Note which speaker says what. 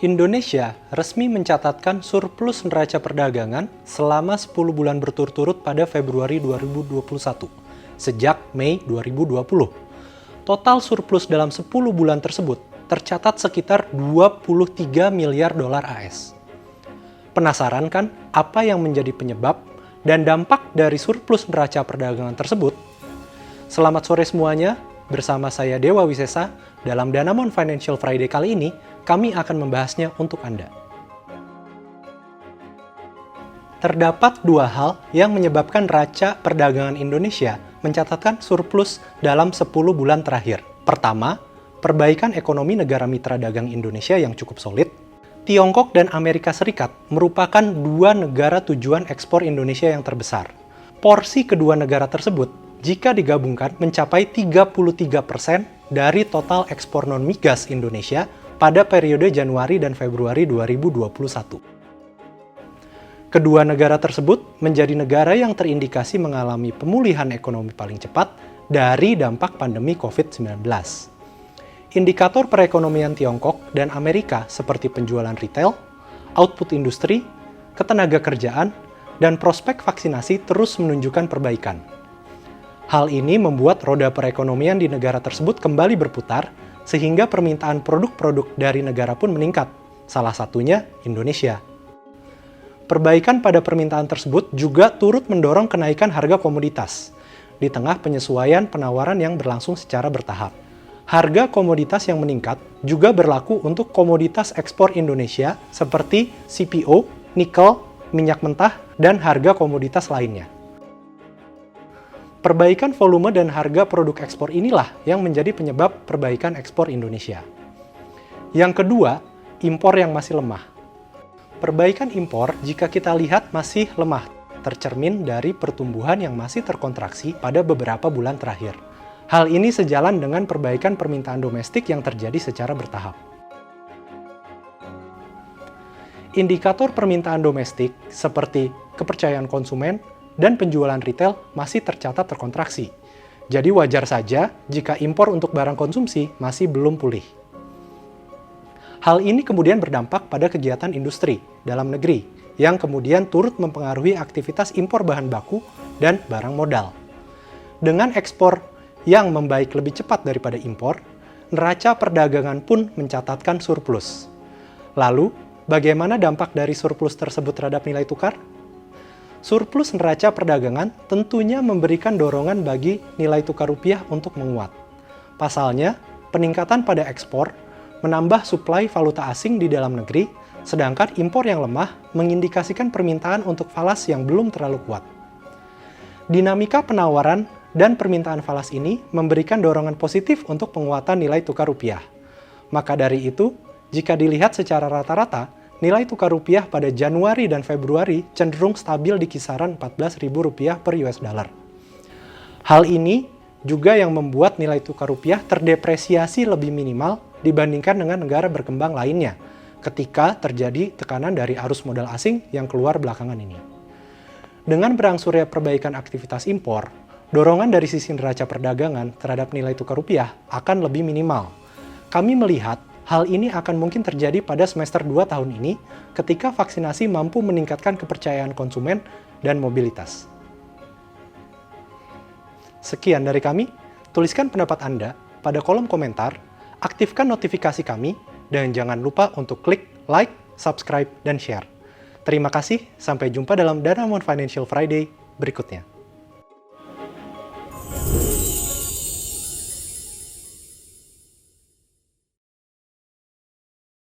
Speaker 1: Indonesia resmi mencatatkan surplus neraca perdagangan selama 10 bulan berturut-turut pada Februari 2021, sejak Mei 2020. Total surplus dalam 10 bulan tersebut tercatat sekitar 23 miliar dolar AS. Penasaran kan apa yang menjadi penyebab dan dampak dari surplus neraca perdagangan tersebut? Selamat sore semuanya, bersama saya Dewa Wisesa. Dalam Danamon Financial Friday kali ini, kami akan membahasnya untuk Anda. Terdapat dua hal yang menyebabkan neraca perdagangan Indonesia mencatatkan surplus dalam 10 bulan terakhir. Pertama, perbaikan ekonomi negara mitra dagang Indonesia yang cukup solid. Tiongkok dan Amerika Serikat merupakan dua negara tujuan ekspor Indonesia yang terbesar. Porsi kedua negara tersebut, jika digabungkan, mencapai 33% dari total ekspor non-migas Indonesia pada periode Januari dan Februari 2021. Kedua negara tersebut menjadi negara yang terindikasi mengalami pemulihan ekonomi paling cepat dari dampak pandemi COVID-19. Indikator perekonomian Tiongkok dan Amerika seperti penjualan retail, output industri, ketenaga kerjaan, dan prospek vaksinasi terus menunjukkan perbaikan. Hal ini membuat roda perekonomian di negara tersebut kembali berputar, sehingga permintaan produk-produk dari negara pun meningkat, salah satunya Indonesia. Perbaikan pada permintaan tersebut juga turut mendorong kenaikan harga komoditas, di tengah penyesuaian penawaran yang berlangsung secara bertahap. Harga komoditas yang meningkat juga berlaku untuk komoditas ekspor Indonesia seperti CPO, nikel, minyak mentah, dan harga komoditas lainnya. Perbaikan volume dan harga produk ekspor inilah yang menjadi penyebab perbaikan ekspor Indonesia. Yang kedua, impor yang masih lemah. Perbaikan impor jika kita lihat masih lemah, tercermin dari pertumbuhan yang masih terkontraksi pada beberapa bulan terakhir. Hal ini sejalan dengan perbaikan permintaan domestik yang terjadi secara bertahap. Indikator permintaan domestik seperti kepercayaan konsumen dan penjualan retail masih tercatat terkontraksi. Jadi wajar saja jika impor untuk barang konsumsi masih belum pulih. Hal ini kemudian berdampak pada kegiatan industri dalam negeri, yang kemudian turut mempengaruhi aktivitas impor bahan baku dan barang modal. Dengan ekspor yang membaik lebih cepat daripada impor, neraca perdagangan pun mencatatkan surplus. Lalu, bagaimana dampak dari surplus tersebut terhadap nilai tukar? Surplus neraca perdagangan tentunya memberikan dorongan bagi nilai tukar rupiah untuk menguat. Pasalnya, peningkatan pada ekspor menambah suplai valuta asing di dalam negeri, sedangkan impor yang lemah mengindikasikan permintaan untuk falas yang belum terlalu kuat. Dinamika penawaran dan permintaan falas ini memberikan dorongan positif untuk penguatan nilai tukar rupiah. Maka dari itu, jika dilihat secara rata-rata, nilai tukar rupiah pada Januari dan Februari cenderung stabil di kisaran Rp14.000 per US dollar. Hal ini juga yang membuat nilai tukar rupiah terdepresiasi lebih minimal dibandingkan dengan negara berkembang lainnya ketika terjadi tekanan dari arus modal asing yang keluar belakangan ini. Dengan berangsurnya perbaikan aktivitas impor, dorongan dari sisi neraca perdagangan terhadap nilai tukar rupiah akan lebih minimal. Kami melihat hal ini akan mungkin terjadi pada semester 2 tahun ini ketika vaksinasi mampu meningkatkan kepercayaan konsumen dan mobilitas. Sekian dari kami, tuliskan pendapat Anda pada kolom komentar, aktifkan notifikasi kami, dan jangan lupa untuk klik like, subscribe, dan share. Terima kasih, sampai jumpa dalam Danamon Financial Friday berikutnya.